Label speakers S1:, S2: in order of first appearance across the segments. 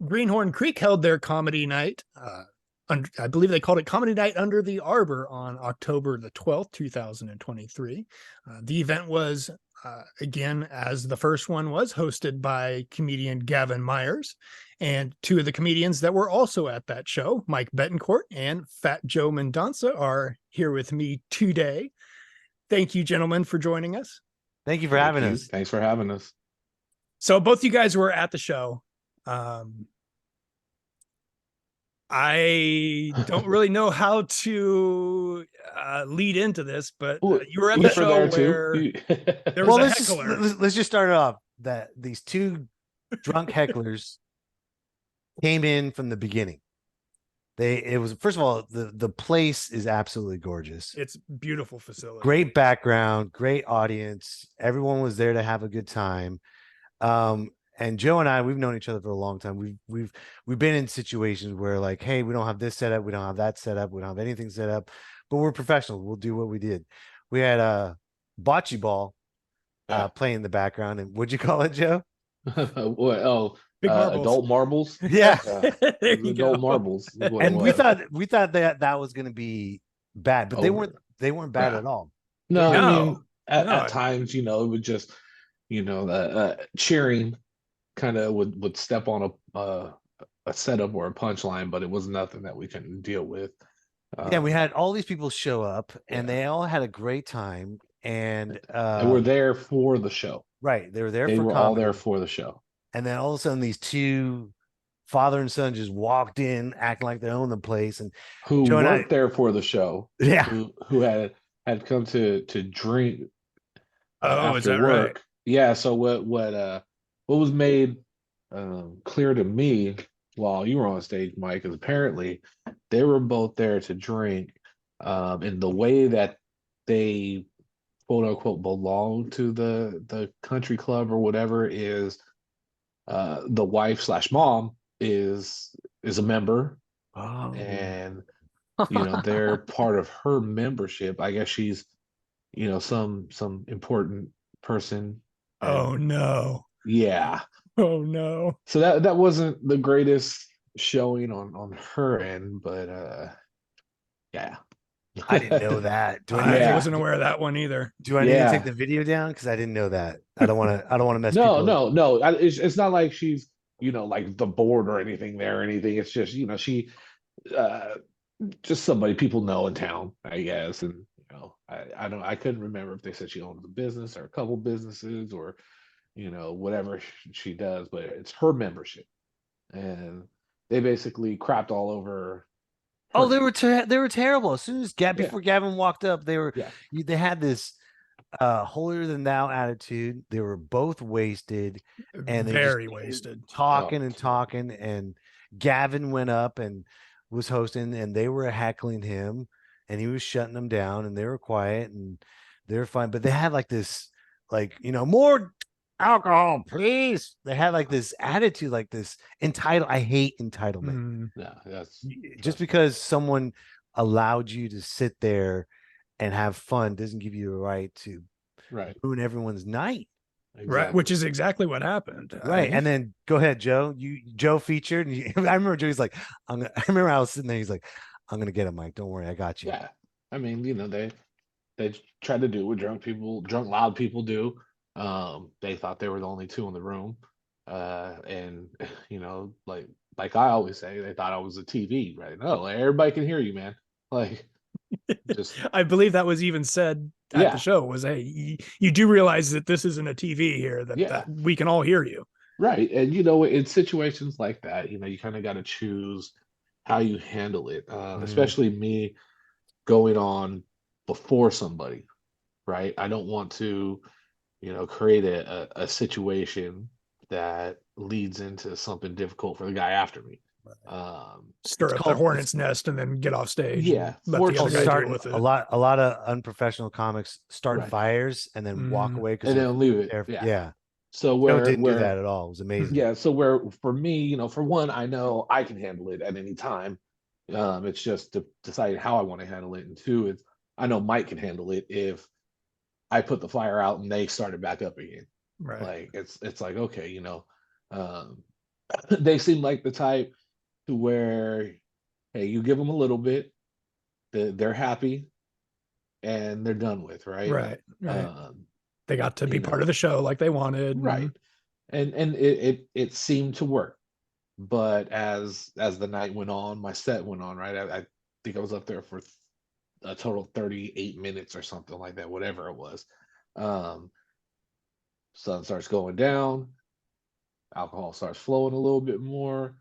S1: Greenhorn Creek held their comedy night. I believe they called it Comedy Night Under the Arbor on October the 12th, 2023. The event was, again, as the first one was, hosted by comedian Gavin Myers. And two of the comedians that were also at that show, Mike Betancourt and Phat Joe Mendonsa, are here with me today. Thank you, gentlemen, for joining us.
S2: Thank you for having us.
S3: Thanks for having us.
S1: So both you guys were at the show. I don't really know how to lead into this, but you were at the show where there was a heckler.
S2: Let's just start it off that these two drunk hecklers came in from the beginning. It was, first of all, the place is absolutely gorgeous.
S1: It's beautiful facility.
S2: Great background, great audience. Everyone was there to have a good time. And Joe and I, we've known each other for a long time. We've been in situations where, like, hey, we don't have this set up, we don't have that set up, we don't have anything set up, but we're professionals. We'll do what we did. We had a bocce ball playing in the background, and what'd you call it, Joe?
S1: Big marbles.
S3: Adult marbles.
S2: Yeah,
S3: adult marbles.
S2: And we thought that was going to be bad, but they weren't bad at all.
S3: No, I mean, at times, it would just, cheering kind of would step on a setup or a punchline, but it was nothing that we couldn't deal with.
S2: Yeah, we had all these people show up, and they all had a great time, and
S3: they were there for the show.
S2: Right, they were there.
S3: They
S2: for
S3: were
S2: comedy.
S3: all there for the show.
S2: And then all of a sudden, these two father and son just walked in, acting like they own the place, and
S3: who weren't there for the show.
S2: Yeah,
S3: who had come to drink.
S1: Oh, is that
S3: work.
S1: right?
S3: Yeah. So what was made clear to me while you were on stage, Mike, is apparently they were both there to drink, in the way that they quote unquote belong to the country club or whatever is. The wife / mom is a member, and they're part of her membership. I guess she's some important person.
S1: Oh no.
S3: Yeah.
S1: Oh no.
S3: So that wasn't the greatest showing on her end, but yeah.
S2: I didn't know that.
S1: I wasn't aware of that one either.
S2: Do I need to take the video down? Because I didn't know that. I don't want to mess.
S3: No. It's not like she's like the board or anything there or anything. It's just she just somebody people know in town, I guess. And I couldn't remember if they said she owns a business or a couple businesses or whatever she does, but it's her membership, and they basically crapped all over.
S2: Oh, they were terrible. As soon as before Gavin walked up, they had this holier than thou attitude. They were both wasted, and
S1: very wasted,
S2: talking. And Gavin went up and was hosting, and they were heckling him, and he was shutting them down, and they were quiet and they were fine. But they had like this, more alcohol, please. They had like this attitude, like this entitled. I hate entitlement.
S3: That's
S2: just because someone allowed you to sit there and have fun doesn't give you the right to ruin everyone's night.
S1: Exactly. Right, which is exactly what happened.
S2: Right. And then go ahead, Joe. Joe featured, and I remember Joe's like, I remember I was sitting there, he's like, I'm gonna get him, Mike. Don't worry, I got you.
S3: Yeah. I mean, they try to do what drunk loud people do. They thought they were the only two in the room. And like I always say, they thought I was a TV, right? No, everybody can hear you, man. Like,
S1: I believe that was even said at the show was, hey, you do realize that this isn't a TV here, that we can all hear you.
S3: Right. And in situations like that, you kind of got to choose how you handle it. Especially me going on before somebody, right? I don't want to, create a situation that leads into something difficult for the guy after me.
S1: Stir up the hornet's nest and then get off stage.
S3: Yeah,
S1: let the other guy deal with it.
S2: A lot of unprofessional comics start fires and then walk away
S3: and then leave it.
S2: Yeah.
S3: So
S2: Joe didn't do that at all. It was amazing.
S3: Yeah. So for me, for one, I know I can handle it at any time. It's just to decide how I want to handle it, and two, it's I know Mike can handle it if I put the fire out and they start it back up again.
S1: Right.
S3: Like it's like, okay, they seem like the type to where, hey, you give them a little bit, they're happy, and they're done with, right?
S1: Right.
S3: Um,
S1: They got to be
S3: you
S1: part
S3: know,
S1: of the show like they wanted.
S3: right. And it seemed to work. But as the night went on, my set went on, right? I think I was up there for a total of 38 minutes or something like that, whatever it was. Um, sun starts going down, alcohol starts flowing a little bit more.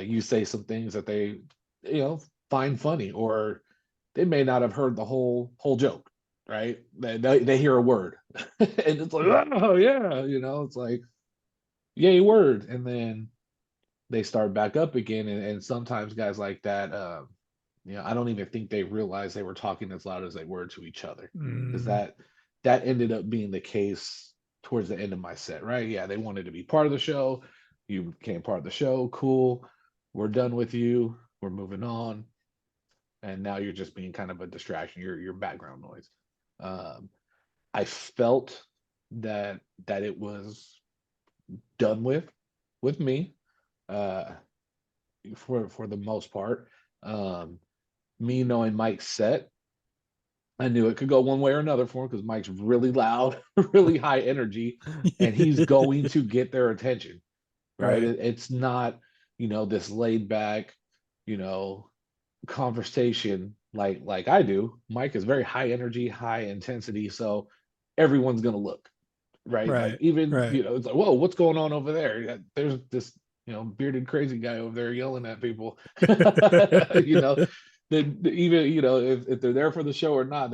S3: You say some things that they, find funny, or they may not have heard the whole joke, right? They hear a word, and it's like, oh yeah, it's like, yay word, and then they start back up again, and sometimes guys like that, I don't even think they realized they were talking as loud as they were to each other, because
S1: Mm.
S3: that ended up being the case towards the end of my set, right? Yeah, they wanted to be part of the show. You became part of the show. Cool. We're done with you. We're moving on. And now you're just being kind of a distraction. Your background noise. Um, I felt that it was done with me, uh, for the most part. Um, Me knowing Mike's set, I knew it could go one way or another for him, because Mike's really loud, really high energy, and he's going to get their attention, right?
S1: Right.
S3: It's not, this laid back, you know, conversation like I do. Mike is very high energy, high intensity, so everyone's gonna look, right? Like,
S1: Right.
S3: even,
S1: Right.
S3: it's like, whoa, what's going on over there? Yeah, there's this, bearded crazy guy over there yelling at people. you know, then even, if they're there for the show or not,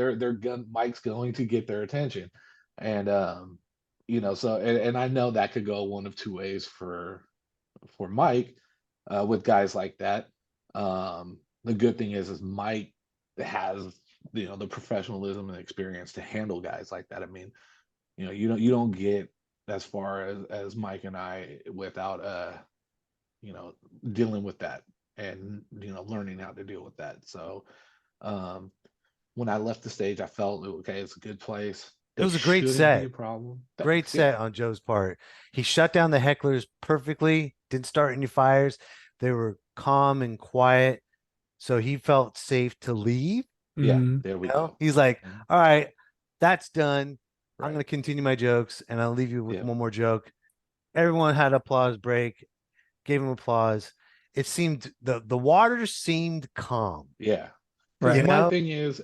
S3: Mike's going to get their attention. And so, and I know that could go one of two ways for Mike, with guys like that. The good thing is Mike has, the professionalism and experience to handle guys like that. I mean, you don't get as far as Mike and I without you know dealing with that, and learning how to deal with that. So, um when I left the stage, I felt okay, it's a good place.
S2: It
S3: There
S2: was a great
S3: shouldn't be
S2: set.
S3: a problem.
S2: Great
S3: Thanks. Yeah.
S2: set on Joe's part. He shut down the hecklers perfectly, didn't start any fires. They were calm and quiet. So he felt safe to leave.
S3: Yeah,
S1: Mm.
S3: there we
S2: You know?
S3: go.
S2: He's like,
S3: Mhm.
S2: all right, that's done. I'm
S3: Right.
S2: going to continue my jokes and I'll leave you with
S3: Yeah.
S2: one more joke. Everyone had applause break, gave him applause. It seemed the water seemed calm.
S3: Yeah. Because
S1: Right.
S2: You
S3: my
S2: know?
S3: thing is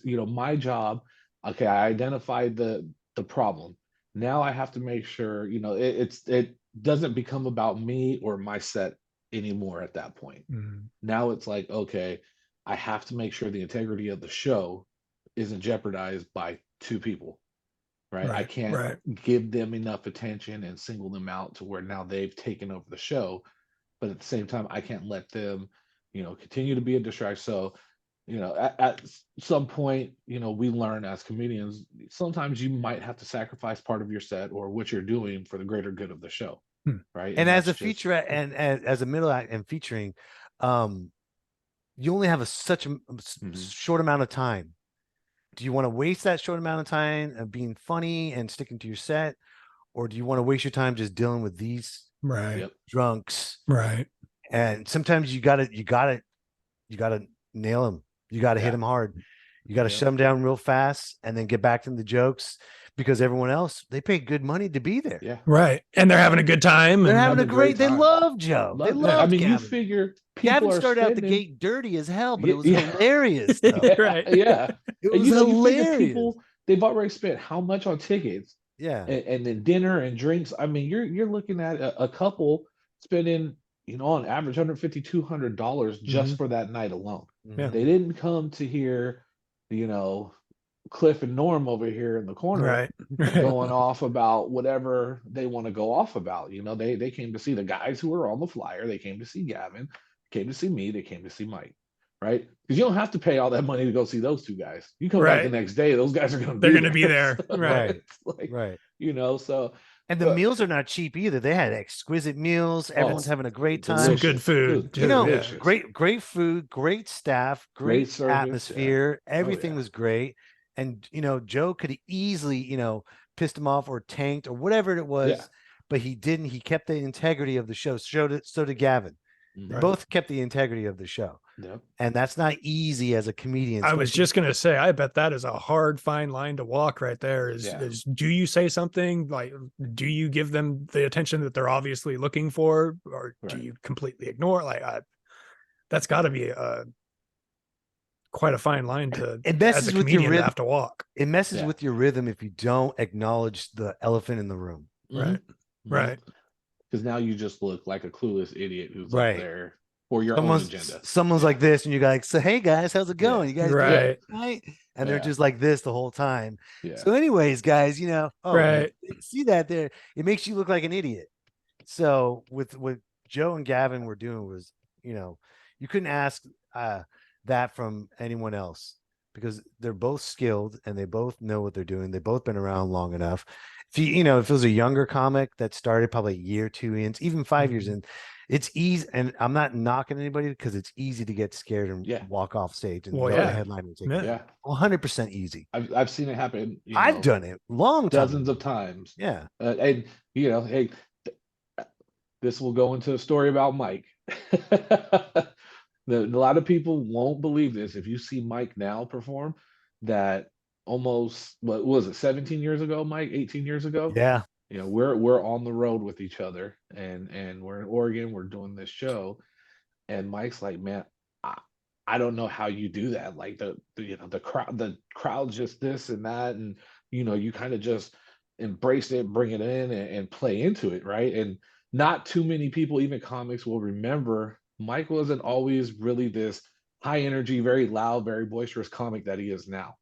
S3: my job. Okay, I identified the problem. Now I have to make sure, it doesn't become about me or my set anymore at that point.
S1: Mm.
S3: Now it's like, okay, I have to make sure the integrity of the show isn't jeopardized by two people, right? I
S1: Right.
S3: can't
S1: Right.
S3: give them enough attention and single them out to where now they've taken over the show, but at the same time, I can't let them, continue to be a distraction. So, at some point, we learn as comedians, sometimes you might have to sacrifice part of your set or what you're doing for the greater good of the show,
S1: Hmm.
S3: right?
S2: And
S3: And
S2: as
S3: that's
S2: a
S3: just,
S2: featurette and as a middle act and featuring, um, you only have such a
S3: Mhm.
S2: short amount of time. Do you want to waste that short amount of time of being funny and sticking to your set, or do you want to waste your time just dealing with these
S1: Right.
S3: Yep.
S2: drunks?
S1: Right.
S2: And sometimes you gotta nail them. You gotta hit
S3: Yeah.
S2: them hard. You gotta
S3: Yep.
S2: shut them down real fast and then get back to the jokes, because everyone else, they pay good money to be there.
S3: Yeah.
S1: Right. And they're having a good time.
S2: They're
S1: And
S2: having a
S3: Having a great
S2: great. They
S3: time.
S2: love Joe. They
S3: Love it. I
S2: loved
S3: mean, you
S2: Gavin.
S3: figure people
S2: Gavin
S3: are
S2: started out the
S3: spending.
S2: gate dirty as hell, but it was
S3: Yeah.
S2: hilarious though.
S3: Yeah,
S1: Right.
S3: yeah.
S2: It
S3: And
S2: was
S3: you figure
S2: hilarious.
S3: people, they've already spent how much on tickets,
S2: Yeah.
S3: and then dinner and drinks. I mean, you're looking at a couple spending, on average, $150-$200 just
S1: Mhm.
S3: for that night alone.
S1: Yeah.
S2: Mhm.
S3: They didn't come to hear, you know, Cliff and Norm over here in the corner
S1: Right. Right.
S3: going off about whatever they want to go off about. They came to see the guys who were on the flyer. They came to see Gavin, came to see me, they came to see Mike, right? Because you don't have to pay all that money to go see those two guys. You come back the
S1: Right.
S3: next day, those guys are going to
S1: They're
S3: be
S1: going to be
S3: there.
S1: there.
S3: So
S1: Right.
S2: Right.
S3: it's like,
S2: Right.
S3: so
S2: And the meals are not cheap either. They had exquisite meals. Everyone's having a great time.
S1: Some good
S3: delicious. It was
S1: food too.
S2: You know,
S1: Yeah.
S3: delicious.
S2: great food, great staff,
S3: Great
S2: great
S3: service. Yeah.
S2: atmosphere. Everything
S3: yeah.
S2: was great. And Joe could have easily, pissed him off or tanked or whatever it was.
S3: Yeah.
S2: but he didn't. He kept the integrity of the show. So did Gavin. They
S3: Right.
S2: both kept the integrity of the show.
S3: Yep.
S2: And that's not easy as a comedian.
S1: I was
S2: especially-
S1: just gonna say, I bet that is a hard, fine line to walk right there.
S3: Yeah.
S1: Is do you say something like, do you give them the attention that they're obviously looking for, or do
S3: Right.
S1: you completely ignore? Like, that's got to be quite a fine line to,
S2: It
S1: as
S2: messes
S1: a
S2: with your
S1: comedian, to
S2: rhythm.
S1: have to walk.
S2: It messes
S3: Yeah.
S2: with your rhythm if you don't acknowledge the elephant in the room.
S1: Right. Right.
S3: Because now you just look like a clueless idiot who's
S2: Right.
S3: up there for your own agenda.
S2: Someone's like this, and you're like, so hey guys, how's it going? You guys doing
S1: Right.
S2: it tonight? And they're
S3: Yeah.
S2: just like this the whole time.
S3: Yeah.
S2: So, anyways, guys,
S1: Right.
S2: see that there, it makes you look like an idiot. So with what Joe and Gavin were doing was, you couldn't ask that from anyone else, because they're both skilled and they both know what they're doing. They've both been around long enough. If it was a younger comic that started probably a year, 2 years, even 5 years in, it's easy. And I'm not knocking anybody, because it's easy to get scared and walk off stage and
S1: Well,
S2: let the
S1: yeah.
S2: headliner take
S1: Yeah.
S2: it.
S3: Yeah.
S2: 100% easy.
S3: I've seen it happen.
S2: I've done it long time.
S3: dozens of times.
S2: Yeah.
S3: And hey, this will go into a story about Mike. A lot of people won't believe this. If you see Mike now perform, that almost, what was it, 17 years ago, Mike, 18 years ago?
S2: Yeah.
S3: We're on the road with each other, and we're in Oregon, we're doing this show, and Mike's like, man, I don't know how you do that. Like the crowd's just this and that, and you kind of just embrace it, bring it in, and play into it, right? And not too many people, even comics, will remember Mike wasn't always really this high energy, very loud, very boisterous comic that he is now.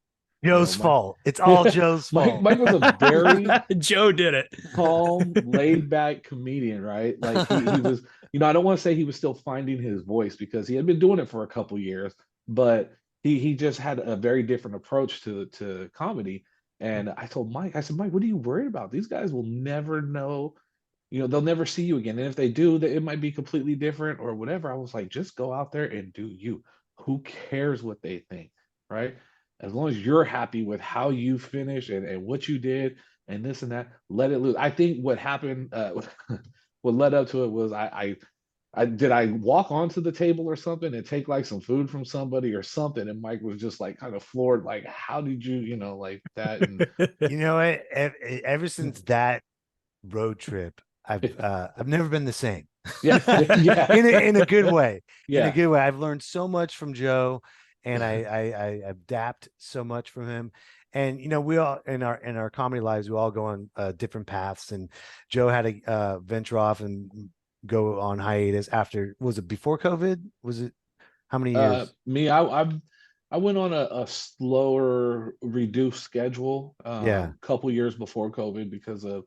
S2: Joe's fault. It's all Joe's fault.
S3: Mike was a very
S1: Joe did it.
S3: calm, laid back comedian, right? Like he was, I don't want to say he was still finding his voice, because he had been doing it for a couple years, but he just had a very different approach to comedy. And I told Mike, I said, Mike, what are you worried about? These guys will never know, they'll never see you again. And if they do, it might be completely different or whatever. I was like, just go out there and do you. Who cares what they think, right? As long as you're happy with how you finish and what you did and this and that, let it loose. I think what happened, what led up to it was I did I walk onto the table or something and take like some food from somebody or something, and Mike was just like kind of floored, like, how did you, like that? And
S2: ever since that road trip, I've never been the same.
S3: yeah.
S2: in a good way.
S3: Yeah.
S2: In a good way. I've learned so much from Joe, and I adapt so much from him. And we all in our comedy lives, we all go on different paths. And Joe had to venture off and go on hiatus after, was it before COVID? Was it how many years?
S3: Me, I went on a slower, reduced schedule.
S2: Yeah.
S3: A couple years before COVID, because of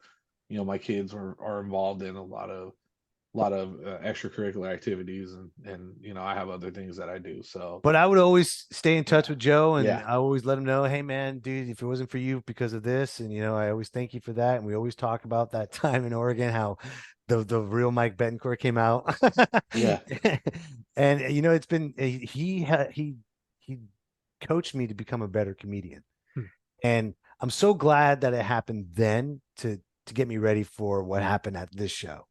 S3: my kids are involved in a lot of extracurricular activities, and I have other things that I do. So,
S2: but I would always stay in touch with Joe, and
S3: Yeah.
S2: I always let him know, hey man, dude, if it wasn't for you because of this, and I always thank you for that. And we always talk about that time in Oregon, how the real Mike Betancourt came out.
S3: Yeah.
S2: And it's been he coached me to become a better comedian. And I'm so glad that it happened then to get me ready for what happened at this show.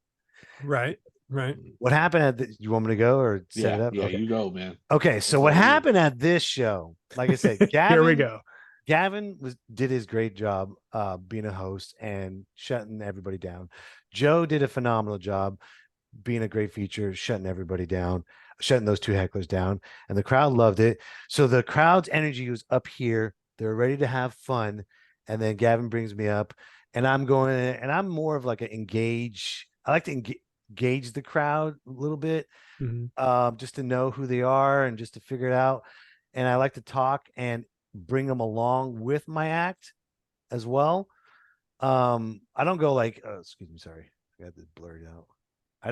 S1: Right.
S2: What happened at the, you want me to go or set it up?
S3: Yeah,
S2: Okay.
S3: you go, man.
S2: Okay, so what happened at this show? Like I said, Gavin,
S1: Here we go.
S2: Gavin did his great job being a host and shutting everybody down. Joe did a phenomenal job being a great feature, shutting everybody down, shutting those two hecklers down, and the crowd loved it. So the crowd's energy was up here. They're ready to have fun, and then Gavin brings me up, and I'm going, and I'm more of like an engage. I like to engage the crowd a little bit, just to know who they are and just to figure it out. And I like to talk and bring them along with my act as well. I don't go like, oh, excuse me, sorry, I got this blurred out. I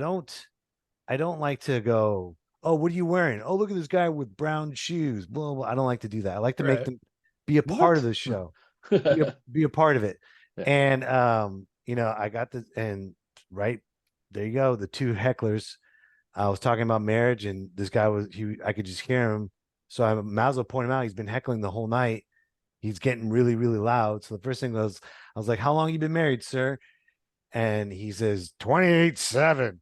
S2: don't like to go, oh, what are you wearing? Oh, look at this guy with brown shoes. Blah, blah. I don't like to do that. I like to make them be a part of the show, be a part of it.
S3: Yeah.
S2: And I got the, and right there you go, the two hecklers. I was talking about marriage, and this guy I could just hear him. So I might as well point him out. He's been heckling the whole night. He's getting really, really loud. So the first thing was, I was like, how long you been married, sir? and he says 28-7.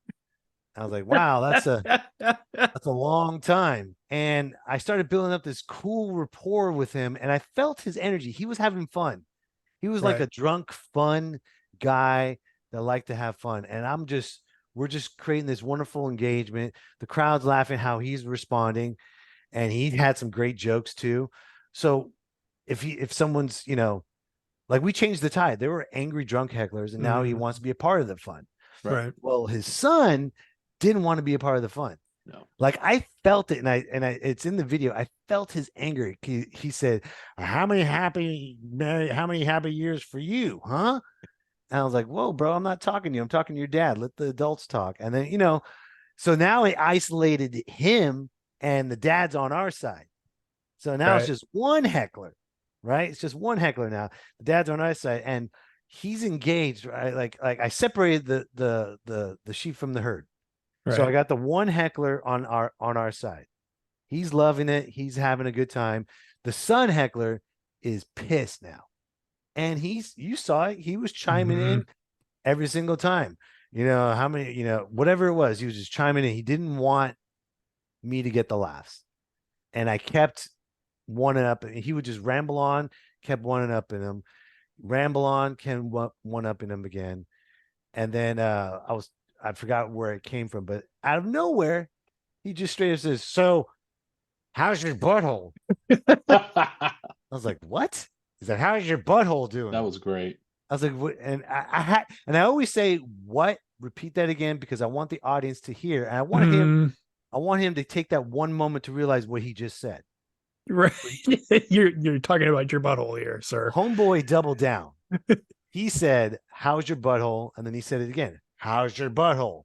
S2: I was like, wow, that's a long time. And I started building up this cool rapport with him, and I felt his energy. He was having fun. He was like
S1: Right.
S2: a drunk, fun guy that liked to have fun. And we're just creating this wonderful engagement. The crowd's laughing how he's responding, and he had some great jokes too. So if someone's, like, we changed the tide. There were angry drunk hecklers, and now he wants to be a part of the fun.
S1: Right.
S2: Well, his son didn't want to be a part of the fun.
S3: No.
S2: Like, I felt it, and I it's in the video. I felt his anger. He said, how many happy years for you, huh? And I was like, whoa, bro, I'm not talking to you. I'm talking to your dad. Let the adults talk. And then, so now he isolated him, and the dad's on our side. So now it's just one heckler, right? It's just one heckler now. The dad's on our side, and he's engaged, right? Like I separated the sheep from the herd.
S1: Right.
S2: So I got the one heckler on our side. He's loving it. He's having a good time. The son heckler is pissed now. And you saw it. He was chiming in every single time. How many, whatever it was, he was just chiming in. He didn't want me to get the laughs. And I kept one up. He would just ramble on, kept one up in him, ramble on, can one up in him again. And then I forgot where it came from, but out of nowhere, he just straight up says, "So, how's your butthole?" I was like, "What?" He said, "How's your butthole doing?"
S3: That was great.
S2: I was like, "What?" And I always say, "What?" Repeat that again, because I want the audience to hear, and I want him to take that one moment to realize what he just said.
S1: Right. You're talking about your butthole here, sir.
S2: Homeboy doubled down. He said, "How's your butthole?" And then he said it again. "How's your butthole?"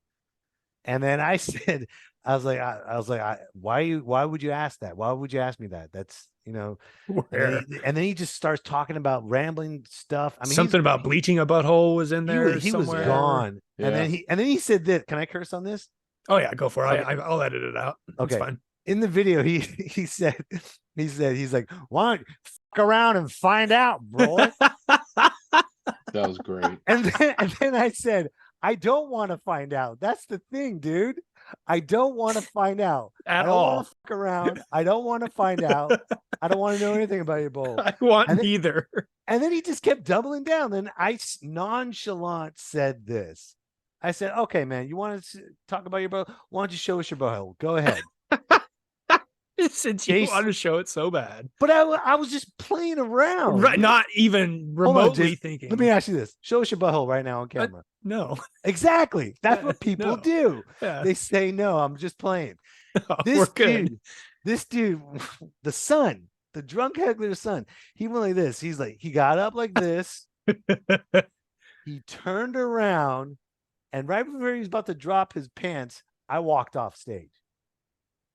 S2: And then I said, I was like, why would you ask that? Why would you ask me that? That's,
S1: Where?
S2: and then he just starts talking about rambling stuff. I mean,
S1: something about bleaching a butthole was in there.
S2: He was
S1: somewhere.
S2: gone.
S3: Yeah.
S2: And then he said this. Can I curse on this?
S1: Oh yeah, go for it.
S2: Okay.
S1: I'll edit it out.
S2: Okay.
S1: It's fine.
S2: In the video, he said, he's like, "Why don't you fuck around and find out, bro?"
S3: That was great.
S2: And then I said, "I don't want to find out. That's the thing, dude. I don't want to find out
S1: At
S2: I don't
S1: all.
S2: want to fuck around. I don't want to find out. I don't want to know anything about your bowl."
S1: I want neither.
S2: And then he just kept doubling down. Then I nonchalant said this. I said, "Okay, man, you want to talk about your bowl? Why don't you show us your bowl? Go ahead."
S1: Since you want to show it so bad.
S2: But I was just playing around.
S1: Right, not even remotely thinking.
S2: Let me ask you this. Show us your butthole right now on camera.
S1: No.
S2: Exactly. That's what people do.
S1: Yeah.
S2: They say, "No, I'm just playing."
S1: Oh, we're good.
S2: This dude, the son, the drunk heckler's son, he went like this. He's like, he got up like this. He turned around, and right before he was about to drop his pants, I walked off stage.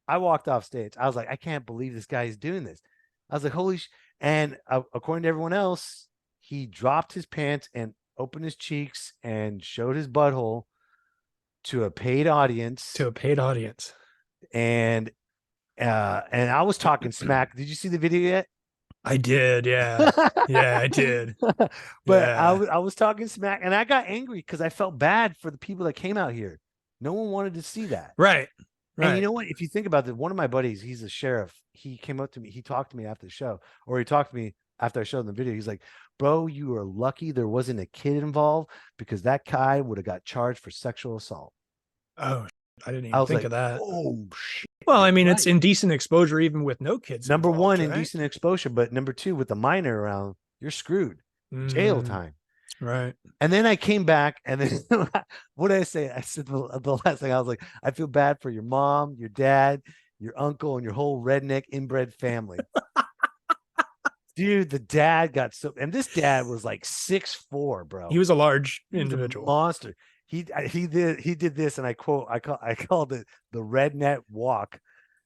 S2: I was like, I can't believe this guy is doing this. I was like, holy and according to everyone else, he dropped his pants and opened his cheeks and showed his butthole to a paid audience. And I was talking smack. Did you see the video yet?
S1: I did, yeah. Yeah, I did.
S2: But
S1: yeah.
S2: I was talking smack, and I got angry because I felt bad for the people that came out here. No one wanted to see that.
S1: Right.
S2: And you know what? If you think about it, one of my buddies, he's a sheriff. He came up to me. He talked to me after the show, or he talked to me after I showed him the video. He's like, "Bro, you are lucky there wasn't a kid involved, because that guy would have got charged for sexual assault."
S1: Oh, I didn't even think of that.
S2: Oh, shit.
S1: Well, I mean, it's indecent exposure even with no kids.
S2: Number
S1: involved,
S2: one,
S1: right?
S2: indecent exposure. But number two, with the minor around, you're screwed. Jail time.
S1: Right.
S2: And then I came back, and then what did I say? I said the last thing, I was like, "I feel bad for your mom, your dad, your uncle, and your whole redneck inbred family." Dude, the dad got and this dad was like 6'4", bro.
S1: He was a large individual.
S2: Monster. He did this, and I called it the redneck walk.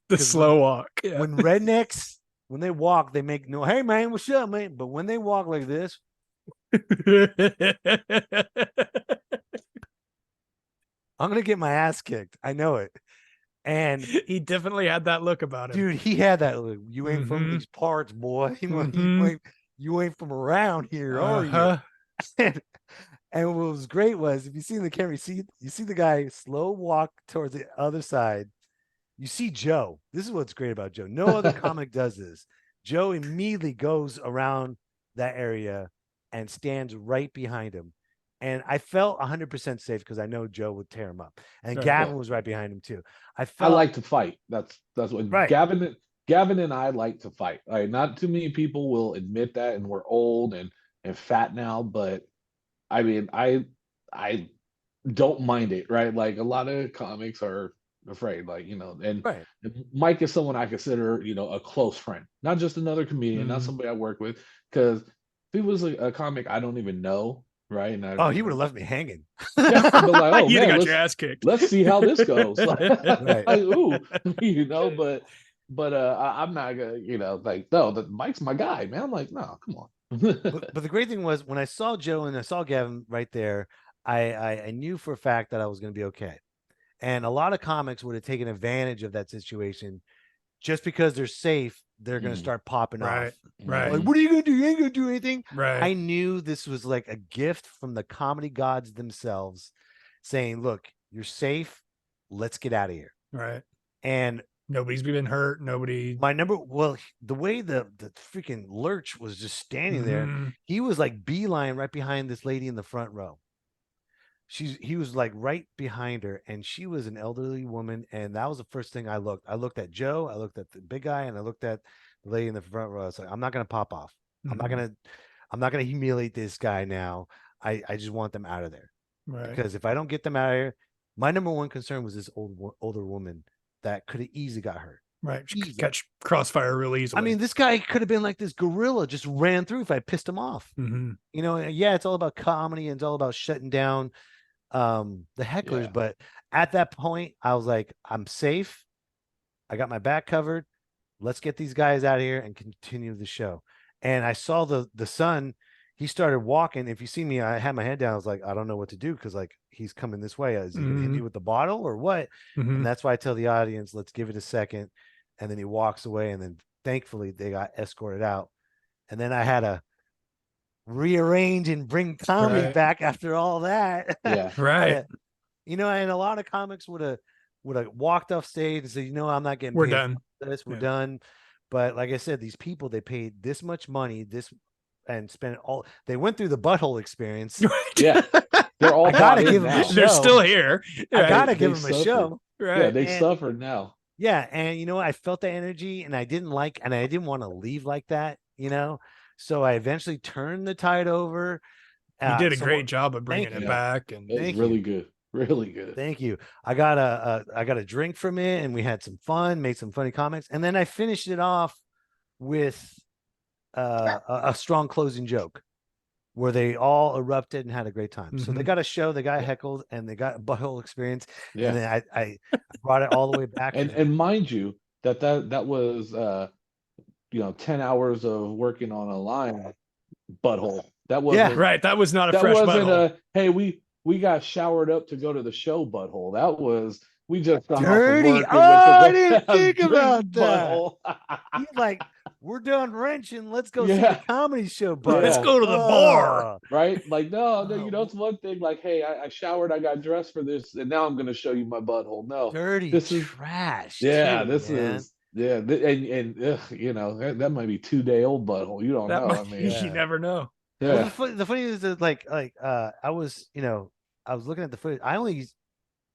S1: The slow walk. Yeah.
S2: When rednecks, when they walk, they make no, "Hey man, what's up, man?" But when they walk like this, I'm gonna get my ass kicked. I know it. And
S1: he definitely had that look about him.
S2: Dude, he had that look. "You ain't from these parts, boy. You ain't from around here, are you?" And what was great was if you see the camera, you see the guy slow walk towards the other side. You see Joe. This is what's great about Joe. No other comic does this. Joe immediately goes around that area and stands right behind him. And I felt 100% safe because I know Joe would tear him up. And
S1: Right.
S2: Gavin
S3: Yeah.
S2: was right behind him too. I
S3: I
S2: felt
S3: like to fight. That's what
S2: right.
S3: Gavin and I like to fight. Like, not too many people will admit that, and we're old and fat now, but I mean, I don't mind it, right? Like, a lot of comics are afraid, like, and
S2: Right.
S3: Mike is someone I consider, a close friend, not just another comedian, not
S1: Mhm.
S3: somebody I work with, because if he was a comic I don't even know, right? And
S2: Oh, he would have left me hanging.
S3: yeah, but like, oh
S1: You'd have
S3: man,
S1: got your ass kicked.
S3: let's see how this goes.
S2: Right.
S3: Like, ooh, but I'm not gonna, like, no, Mike's my guy, man. I'm like, no, come on.
S2: But the great thing was when I saw Joe and I saw Gavin right there, I knew for a fact that I was going to be okay. And a lot of comics would have taken advantage of that situation just because they're safe. They're going to
S3: Mhm.
S2: start popping
S1: Right.
S2: off.
S1: Right.
S2: Like, what are you going to do? You ain't going to do anything.
S1: Right.
S2: I knew this was like a gift from the comedy gods themselves saying, look, you're safe. Let's get out of here.
S1: Right.
S2: And
S1: Nobody's been hurt. Nobody.
S2: the way the freaking lurch was just standing there,
S1: Mhm.
S2: he was like beeline right behind this lady in the front row. He was like right behind her, and she was an elderly woman, and that was the first thing I looked. I looked at Joe, I looked at the big guy, and I looked at the lady in the front row. I was like, I'm not gonna pop off. I'm not
S1: Mhm.
S2: gonna humiliate this guy now. I just want them out of there.
S1: Right.
S2: Because if I don't get them out of here, my number one concern was this older woman that could have easily got hurt.
S1: Right. She could
S2: Easily.
S1: catch crossfire real easily.
S2: I mean, this guy could have been like this gorilla, just ran through if I pissed him off.
S1: Mhm.
S2: Yeah, it's all about comedy and it's all about shutting down the hecklers.
S3: Yeah.
S2: But at that point, I was like, I'm safe. I got my back covered. Let's get these guys out of here and continue the show. And I saw the son. He started walking. If you see me, I had my head down. I was like, I don't know what to do because like he's coming this way. Is he gonna hit me
S1: Mhm.
S2: with the bottle or what?
S1: Mhm.
S2: And that's why I tell the audience, let's give it a second. And then he walks away, and then thankfully they got escorted out. And then I had to rearrange and bring comedy
S1: Right.
S2: back after all that.
S3: Yeah.
S1: Right.
S2: And a lot of comics would have walked off stage and said, I'm not getting
S1: We're
S2: paid
S1: done.
S2: for this. We're
S1: Yeah.
S2: done. But like I said, these people, they paid this much money, and spent they went through the butthole experience.
S3: Yeah. They're all
S2: I gotta
S3: bought in
S2: give them a
S3: now.
S2: show.
S1: They're still here.
S2: I
S1: Right.
S2: gotta
S3: They
S2: give them a
S3: suffered.
S2: show.
S1: Right.
S3: Yeah, they
S2: And-
S3: suffered now.
S2: Yeah, and I felt the energy, and I didn't want to leave like that. So I eventually turned the tide over.
S1: You did a
S2: So
S1: great job of bringing
S2: thank
S1: it
S3: you.
S1: back. And
S3: It was
S2: Thank
S3: really
S2: you.
S3: good. Really good.
S2: Thank you. I got a drink from it, and we had some fun, made some funny comments, and then I finished it off with a strong closing joke where they all erupted and had a great time. So they
S1: Mhm.
S2: got a show, they got heckled, and they got a butthole experience.
S3: Yeah.
S2: And then I brought it all the way back.
S3: And mind you, that was 10 hours of working on a line butthole. That wasn't
S1: right. That was not a
S3: that
S1: fresh
S3: wasn't
S1: butthole.
S3: hey, we got showered up to go to the show butthole. That was we just got
S2: Dirty.
S3: off of work and
S2: Oh,
S3: went to
S2: I
S3: go
S2: didn't
S3: have
S2: think
S3: drink
S2: about that.
S3: butthole.
S2: He's like, we're done wrenching. Let's go see
S3: Yeah.
S2: the comedy show.
S3: Yeah.
S1: Let's go to the bar.
S3: Right? Like, no,
S2: Oh.
S3: it's one thing. Like, hey, I showered, I got dressed for this, and now I'm going to show you my butthole. No,
S2: Dirty
S3: this is
S2: trash.
S3: yeah,
S2: too,
S3: this
S2: man.
S3: is yeah, and that might be 2-day-old butthole. You don't
S1: That
S3: know.
S1: might,
S3: I mean,
S2: Yeah.
S1: you never know.
S3: yeah,
S2: Well, the funny is that I was looking at the footage. I only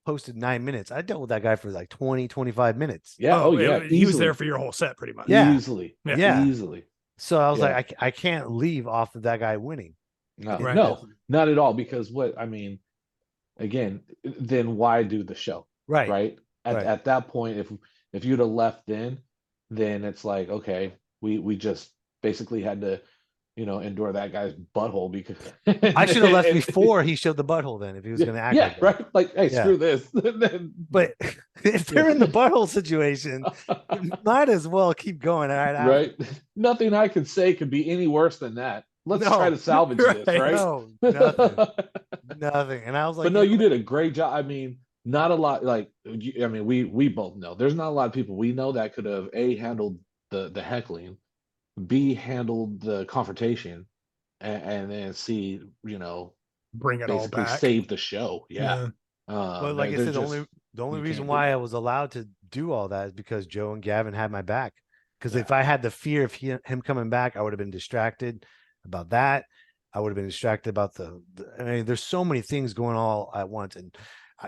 S2: posted 9 minutes. I dealt with that guy for like 20, 25 minutes.
S3: yeah, yeah.
S1: He was there for your whole set, pretty much.
S2: Yeah.
S3: Easily,
S2: Yeah.
S3: easily.
S2: So I was
S3: Yeah.
S2: like, I can't leave off of that guy winning.
S3: No,
S1: Right.
S3: no, not at all. Because again, then why do the show?
S2: Right.
S3: Right. At that point, if you'd have left then it's like, okay, we just basically had to, endure that guy's butthole because
S2: I should have left before he showed the butthole. Then if he was going to act like that.
S3: right. Like, hey,
S2: Yeah.
S3: screw this.
S2: But if they're in the butthole situation, you might as well keep going. All right.
S3: Right. Nothing I could say could be any worse than that. Let's
S2: No.
S3: try to salvage this,
S1: Right.
S3: right?
S2: No, nothing. Nothing. And I was like,
S3: But no, you did a great job. I mean, not a lot. Like, we both know there's not a lot of people we know that could have handled the heckling, B handled the confrontation, and then C
S1: bring it all
S3: basically
S1: back.
S3: saved the show. Yeah.
S2: But like I said, the only
S3: you
S2: reason
S3: can't
S2: why
S3: do
S2: I was allowed to do all that is because Joe and Gavin had my back. Because
S3: Yeah.
S2: if I had the fear of him coming back, I would have been distracted about that. I would have been distracted about I mean, there's so many things going all at once, and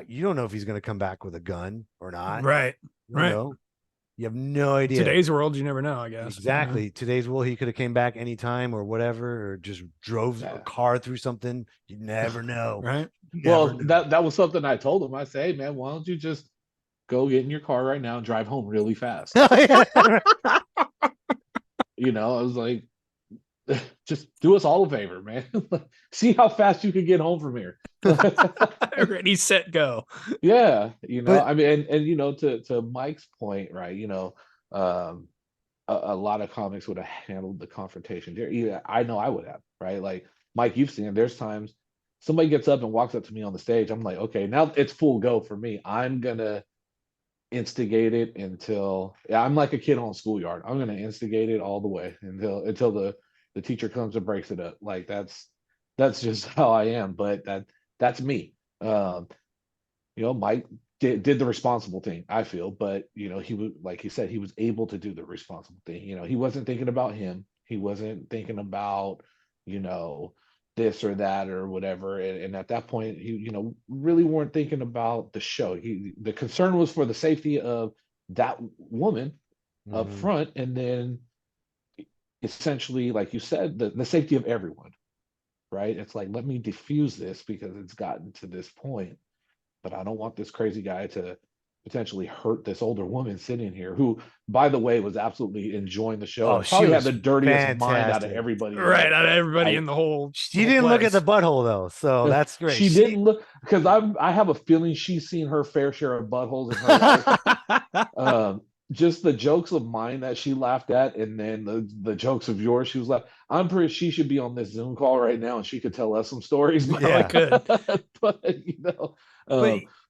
S2: you don't know if he's going to come back with a gun or not.
S1: Right.
S2: You don't know. You have no idea.
S1: Today's world, you never know, I guess.
S2: Exactly. Today's world, he could have came back anytime or whatever, or just drove a car through something. You never know.
S1: Right.
S3: Well, that was something I told him. I say, hey, man, why don't you just go get in your car right now and drive home really fast? You know, I was like, just do us all a favor, man. See how fast you can get home from here.
S1: Ready, set, go.
S3: Yeah, you know, I mean, and you know, to Mike's point, right? You know, a lot of comics would have handled the confrontation. Yeah, I know I would have, right? Like Mike, you've seen it. There's times somebody gets up and walks up to me on the stage. I'm like, okay, now it's full go for me. I'm gonna instigate it until I'm like a kid on schoolyard. I'm gonna instigate it all the way until the teacher comes and breaks it up. Like that's just how I am. But that's me. You know, Mike did the responsible thing, I feel, but you know, he was, like he said, he was able to do the responsible thing. You know, he wasn't thinking about him. He wasn't thinking about, you know, this or that or whatever. And at that point, he, you know, really weren't thinking about the show. The concern was for the safety of that woman up front, and then essentially, like you said, the safety of everyone, right? It's like, let me diffuse this because it's gotten to this point, but I don't want this crazy guy to potentially hurt this older woman sitting here, who, by the way, was absolutely enjoying the show.
S2: Oh,
S3: And probably
S2: she
S3: had
S2: was
S3: the dirtiest mind out of
S2: fantastic.
S3: everybody.
S1: Right, out of everybody in the whole.
S2: She didn't look at the butthole though, so that's great.
S3: She didn't look, because I have a feeling she's seen her fair share of buttholes in her life. Just the jokes of mine that she laughed at, and then the jokes of yours she was like, I'm pretty she should be on this Zoom call right now and she could tell us some stories. But,
S2: Yeah,
S1: could.
S3: But you know,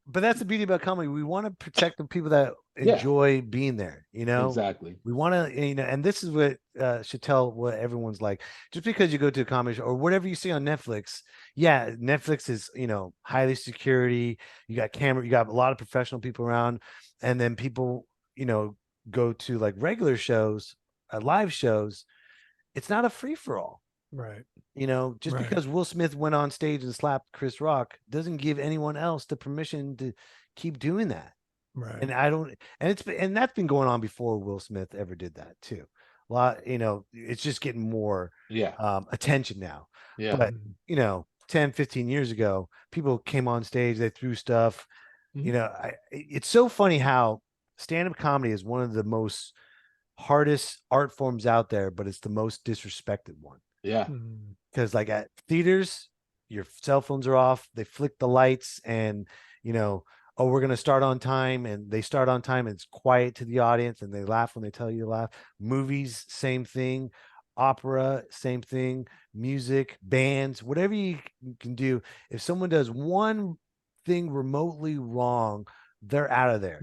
S2: but that's the beauty about comedy. We want to protect the people that enjoy being there. You know,
S3: exactly.
S2: We want to, you know, and this is what should tell what everyone's like. Just because you go to a comedy show or whatever you see on Netflix, yeah, Netflix is, you know, highly security. You got camera, you got a lot of professional people around, and then people, you know, go to like regular shows, live shows. It's not a free for all.
S1: Right.
S2: You know, just because Will Smith went on stage and slapped Chris Rock doesn't give anyone else the permission to keep doing that.
S1: Right.
S2: And I don't, and that's been going on before Will Smith ever did that too. A lot, you know, it's just getting more attention now.
S3: Yeah.
S2: But, you know, 10, 15 years ago, people came on stage, they threw stuff. You know, it's so funny how stand-up comedy is one of the most hardest art forms out there, but it's the most disrespected one.
S3: Yeah.
S2: Because like at theaters, your cell phones are off, they flick the lights, and you know, oh, we're gonna start on time, and they start on time, and it's quiet to the audience, and they laugh when they tell you to laugh. Movies, same thing. Opera, same thing. Music, bands, whatever you can do. If someone does one thing remotely wrong, they're out of there,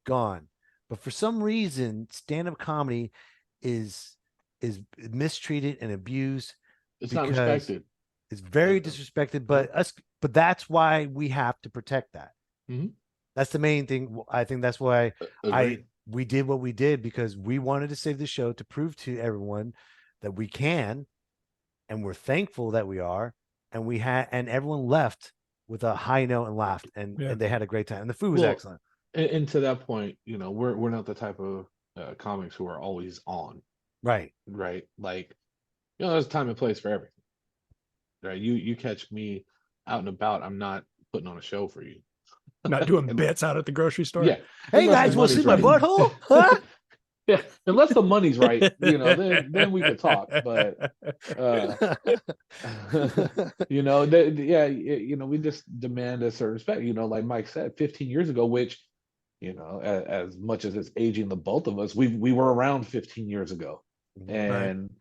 S2: gone. But for some reason, stand-up comedy is mistreated and abused.
S3: It's not respected.
S2: It's very disrespected, but that's why we have to protect that. That's the main thing. I think that's why we did what we did, because we wanted to save the show, to prove to everyone that we can, and we're thankful that we are, and everyone left with a high note and laughed, and they had a great time, and the food was excellent.
S3: And to that point, you know, we're not the type of comics who are always on. Right. Like, you know, there's a time and place for everything. Right. You catch me out and about, I'm not putting on a show for you.
S1: Not doing bits out at the grocery store.
S3: Yeah.
S2: Hey guys, want to see my butthole? Huh?
S3: Yeah. Unless the money's right, you know, then we could talk. But you know, you know, we just demand a certain respect. You know, like Mike said, 15 years ago, which, you know, as much as it's aging the both of us, we were around 15 years ago. And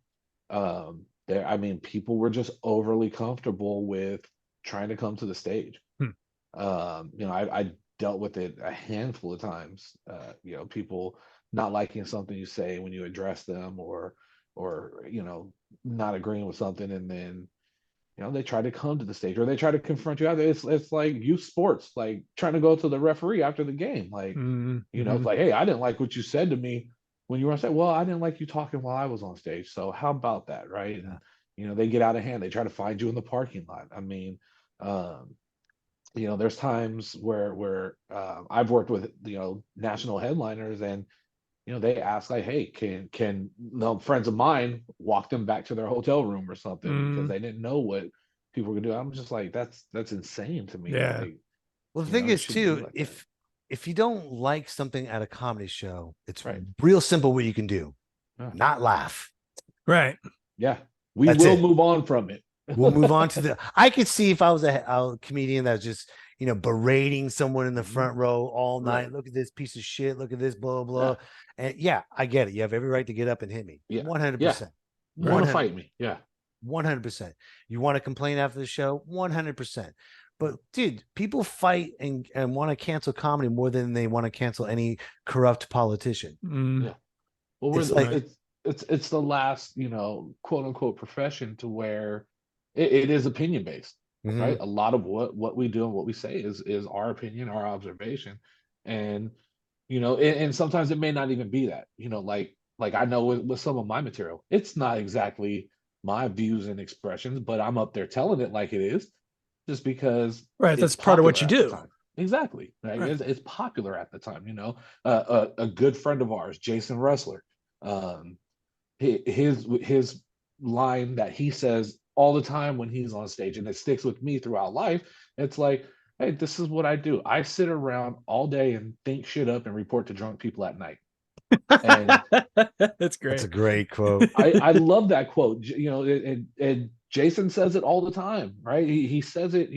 S3: there, I mean, people were just overly comfortable with trying to come to the stage. You know, I dealt with it a handful of times. You know, people not liking something you say when you address them, or you know, not agreeing with something, and then they try to come to the stage or they try to confront you out there. It's like youth sports, like trying to go to the referee after the game. Like, it's like, hey, I didn't like what you said to me when you were on stage. Well, I didn't like you talking while I was on stage. So how about that? Right.
S2: Yeah.
S3: And, they get out of hand. They try to find you in the parking lot. I mean, there's times where I've worked with, national headliners and, they ask like, hey, can friends of mine walk them back to their hotel room or something because they didn't know what people were gonna do. I'm just like, that's insane to me.
S1: Yeah.
S3: Like,
S2: Well, the thing
S3: it
S2: is
S3: shouldn't be
S2: too,
S3: like that.
S2: if you don't like something at a comedy show, it's
S3: Right.
S2: real simple what you can do.
S3: Yeah.
S2: Not laugh.
S1: Right.
S3: Yeah. We
S2: That's
S3: will
S2: it.
S3: move on from it.
S2: We'll move on to I could see if I was a comedian that's just, berating someone in the front row all night.
S3: Right.
S2: Look at this piece of shit. Look at this, blah, blah.
S3: Yeah.
S2: And yeah, I get it. You have every right to get up and hit me.
S3: Yeah.
S2: 100%.
S3: You want to fight me? Yeah.
S2: 100%. You want to complain after the show? 100%. But dude, people fight and want to cancel comedy more than they want to cancel any corrupt politician.
S3: Yeah. Well,
S2: It's like,
S3: it's the last, quote unquote profession to where it is opinion based, right? A lot of what we do and what we say is our opinion, our observation, and and sometimes it may not even be that, like I know with some of my material, it's not exactly my views and expressions, but I'm up there telling it like it is, just because
S1: Right. That's part of what you do.
S3: Exactly. Right.
S1: Right.
S3: It's popular at the time. A good friend of ours, Jason Rustler, his line that he says all the time when he's on stage, and it sticks with me throughout life. It's like, hey, this is what I do. I sit around all day and think shit up and report to drunk people at night. And
S1: that's great.
S2: That's a great quote.
S3: I love that quote. And Jason says it all the time, right? He says it.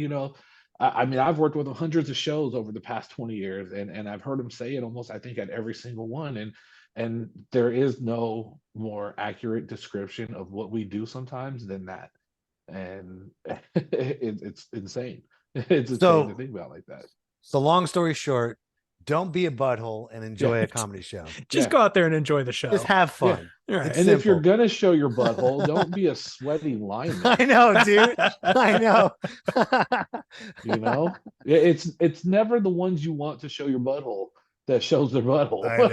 S3: I mean, I've worked with him hundreds of shows over the past 20 years, and I've heard him say it almost, I think, at every single one. And there is no more accurate description of what we do sometimes than that. And it's insane. It's insane to think about like that.
S2: So long story short, don't be a butthole and enjoy a comedy show.
S1: Just go out there and enjoy the show.
S2: Just have fun.
S1: Yeah. Right.
S3: And if you're gonna show your butthole, don't be a sweaty lineman.
S2: I know, dude. I know.
S3: It's never the ones you want to show your butthole that shows their butthole.
S2: I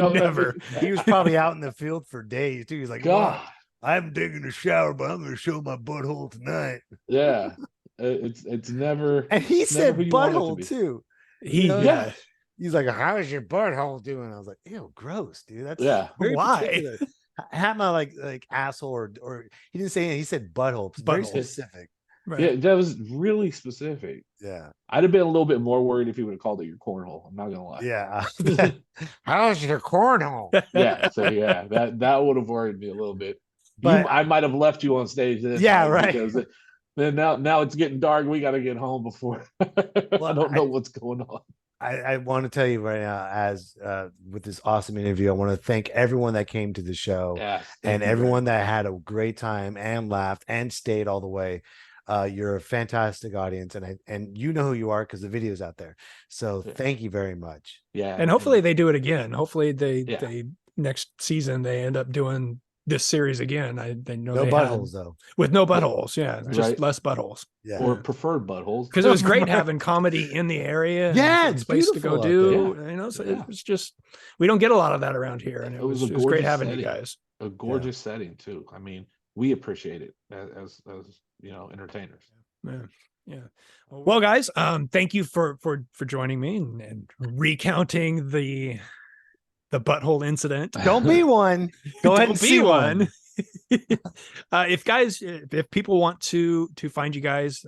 S2: know.
S1: Never.
S2: He was probably out in the field for days too. He's like,
S3: God,
S2: I'm digging a shower, but I'm gonna show my butthole tonight.
S3: Yeah. It's never.
S2: And he said butthole too. He's like, how's your butthole doing? I was like, ew, gross, dude. That's
S1: why.
S2: Particular. Had my like asshole or he didn't say it, he said butthole. It's very specific.
S1: Right.
S3: Yeah, that was really specific.
S2: Yeah.
S3: I'd have been a little bit more worried if he would have called it your cornhole. I'm not gonna lie.
S2: Yeah. How's your cornhole?
S3: Yeah. So yeah, that would have worried me a little bit.
S2: But
S3: I might have left you on stage.
S2: Right.
S3: Because then now it's getting dark. We got to get home before. I don't know what's going on.
S2: I want to tell you right now, as with this awesome interview, I want to thank everyone that came to the show and everyone that had a great time and laughed and stayed all the way. You're a fantastic audience, and you know who you are because the video's out there. So thank you very much.
S3: Yeah,
S1: and hopefully they do it again. Hopefully they next season they end up doing this series again. They know
S2: no buttholes though.
S1: With no buttholes, just less buttholes.
S2: Yeah,
S3: or preferred buttholes.
S1: Because it was great having comedy in the area.
S2: Yeah,
S1: it's a place to go do. So it was just, we don't get a lot of that around here, and it was great having you guys.
S3: A gorgeous setting too. I mean, we appreciate it as entertainers.
S1: Yeah. Well, guys, thank you for joining me and recounting the butthole incident.
S2: Don't be one. Go ahead and see one.
S1: If people want to find you guys,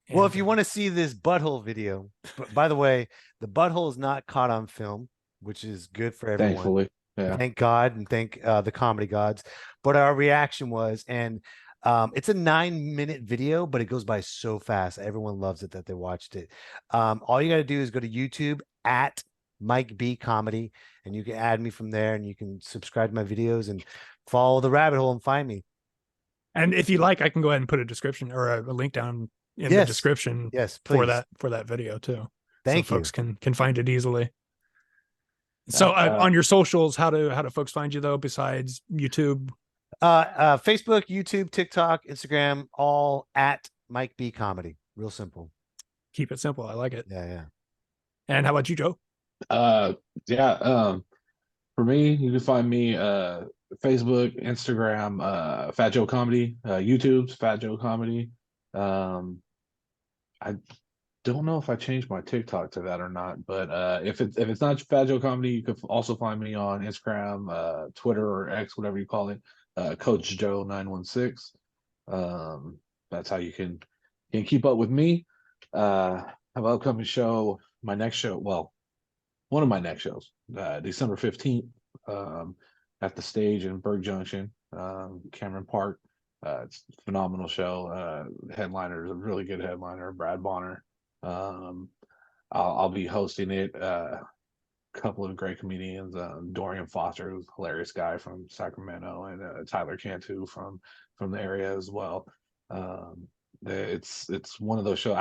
S2: well, if you want to see this butthole video, by the way, the butthole is not caught on film, which is good for everyone.
S3: Thankfully,
S2: thank God, and thank the comedy gods. But our reaction was, and it's a 9-minute video, but it goes by so fast. Everyone loves it that they watched it. All you got to do is go to YouTube at Mike B Comedy, and you can add me from there, and you can subscribe to my videos and follow the rabbit hole and find me.
S1: And if you like, I can go ahead and put a description or a link down in the description for that video too.
S2: Thank you.
S1: Folks can find it easily. So on your socials, how do folks find you though, besides YouTube?
S2: Facebook, YouTube, TikTok, Instagram, all at Mike B Comedy. Real simple.
S1: Keep it simple. I like it.
S2: Yeah.
S1: And how about you, Joe?
S3: Yeah. For me, you can find me Facebook, Instagram, Phat Joe Comedy, YouTube's Phat Joe Comedy. I don't know if I changed my TikTok to that or not, but if it's not Phat Joe Comedy, you can also find me on Instagram, Twitter, or X, whatever you call it, Coach Joe 916. That's how you can keep up with me. Have an upcoming show. My next show, well, one of my next shows, December 15th, at the stage in Berg Junction, Cameron Park. It's a phenomenal show. Headliner is a really good headliner, Brad Bonner. I'll be hosting it. A couple of great comedians, Dorian Foster, who's a hilarious guy from Sacramento, and Tyler Cantu from the area as well. It's one of those shows.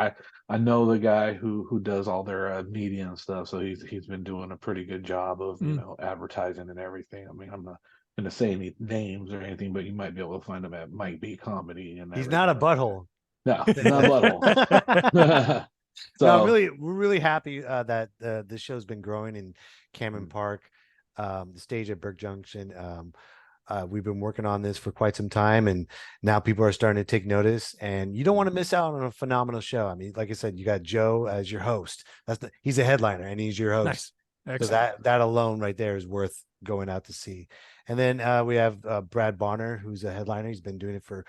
S3: I know the guy who does all their media and stuff, so he's been doing a pretty good job of advertising and everything. I mean, I'm not going to say any names or anything, but you might be able to find him at Mike B Comedy and
S2: He's not a butthole.
S3: No, he's not a butthole. So
S2: no, we're really happy that the show's been growing in Cameron Park, the stage at Berg Junction. We've been working on this for quite some time, and now people are starting to take notice, and you don't want to miss out on a phenomenal show. I mean, like I said, you got Joe as your host. He's a headliner and he's your host.
S1: Nice.
S2: So that alone right there is worth going out to see. And then we have Brad Bonner, who's a headliner. He's been doing it for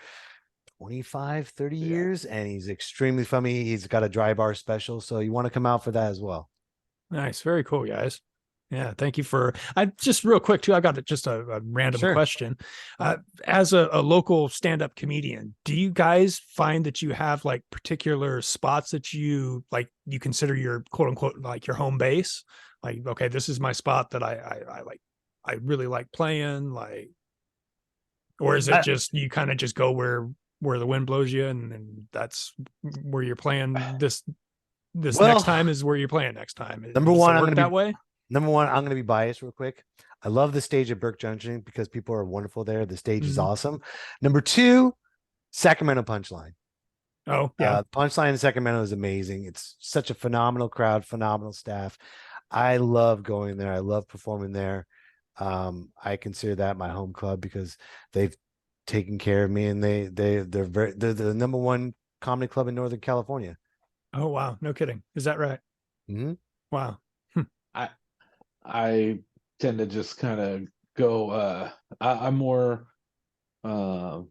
S2: 25, 30 years, and he's extremely funny. He's got a dry bar special, so you want to come out for that as well.
S1: Nice. Very cool, guys. Yeah, thank you for. I just real quick too. I got just a random question. As a local stand-up comedian, do you guys find that you have like particular spots that you consider your quote unquote like your home base? Like, okay, this is my spot that I like. I really like playing. Like, or is it just you kind of just go where the wind blows you, and that's where you're playing. This next time is where you're playing next time.
S2: Number one, I'm going to
S1: that way.
S2: Number one, I'm going to be biased real quick. I love the stage at Berg Junction because people are wonderful there. The stage is awesome. Number two, Sacramento Punchline.
S1: Oh, yeah.
S2: Punchline in Sacramento is amazing. It's such a phenomenal crowd, phenomenal staff. I love going there. I love performing there. I consider that my home club because they've taken care of me, and they're the number one comedy club in Northern California.
S1: Oh, wow. No kidding. Is that right?
S2: Mm-hmm.
S1: Wow.
S3: I tend to just kind of go. I'm more. I